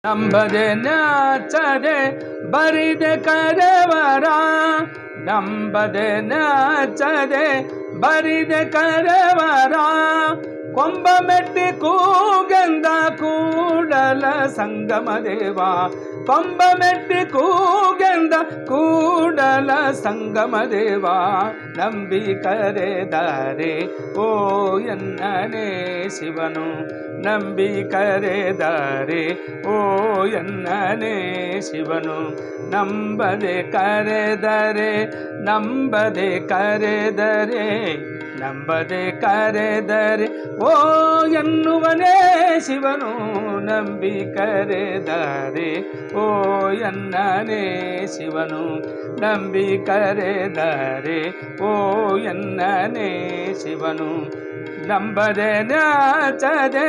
ನಂಬದೆ ನಾಚದೆ ಬರಿದೆ ಕರೆವರ, ನಂಬದೆ ನಾಚದೆ ಬರಿದೆ ಕರೆವರ, ಕೊಂಬ ಮೆಟ್ಟಿ ಕೂಗೆಂದ ಕೂಡಲ ಸಂಗಮ ದೇವ, ಕೊಂಬ ಮೆಟ್ಟಿ ಕೂಗೆಂದ ಕೂಡಲ ಸಂಗಮ ದೇವ, ನಂಬಿ ಕರೆದರೆ ಓ ಎನ್ನನೇ ಶಿವನು, ನಂಬಿ ಕರೆದರೆ ಓ ಎನ್ನನೇ ಶಿವನು, ನಂಬದೆ ಕರೆದರೆ, ನಂಬದೆ ಕರೆದರೆ, ನಂಬದೆ ಕರೆದರೆ ಓ ಎನ್ನುವನೇ ಶಿವನು, ನಂಬಿ ಕರೆದರೆ ಓ ಎನ್ನನೇ ಶಿವನು, ನಂಬಿ ಕರೆದರೆ ಓ ಎನ್ನನೇ ಶಿವನು, ನಂಬದೆ ನಾಚದೆ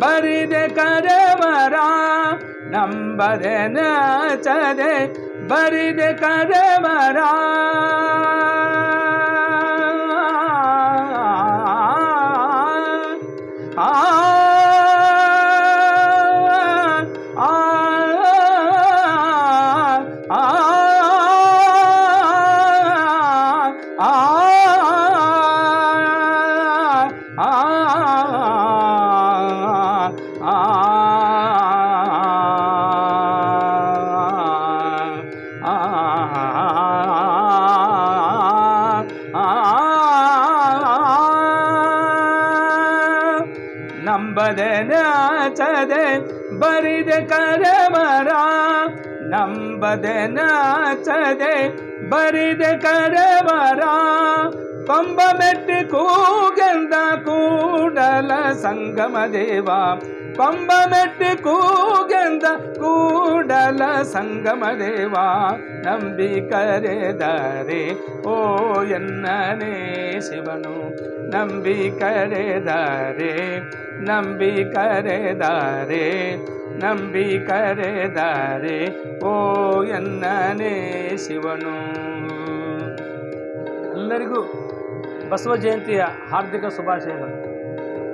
ಬರಿದೆ ಕರೆವರ, ನಂಬದೆ ನಾಚದೆ ಬರಿದೆ ಕರೆವರ, ನಂಬದೆ ನಾಚದೆ ಬರಿದೆ ಕರೆವರ, ನಂಬದೆ ನಾಚದೆ ಬರಿದೆ ಕರೆವರ, ಕೊಂಬ ಮೆಟ್ಟಿ ಕೂಗೆಂದ ಕೂಡಲ ಸಂಗಮ ದೇವ, ಕೊಂಬ ಮೆಟ್ಟಿ ಕೂಗೆಂದ ಕೂಡಲ ಸಂಗಮ ದೇವ, ನಂಬಿ ಕರೆದರೆ ಓ ಎನ್ನನೇ ಶಿವನು, ನಂಬಿ ಕರೆದರೆ, ನಂಬಿ ಕರೆದರೆ, ನಂಬಿ ಕರೆದರೆ ಓ ಎನ್ನನೇ ಶಿವನು. ಎಲ್ಲರಿಗೂ ಬಸವ ಜಯಂತಿಯ ಹಾರ್ದಿಕ ಶುಭಾಶಯಗಳು.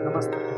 ನಮಸ್ತೆ.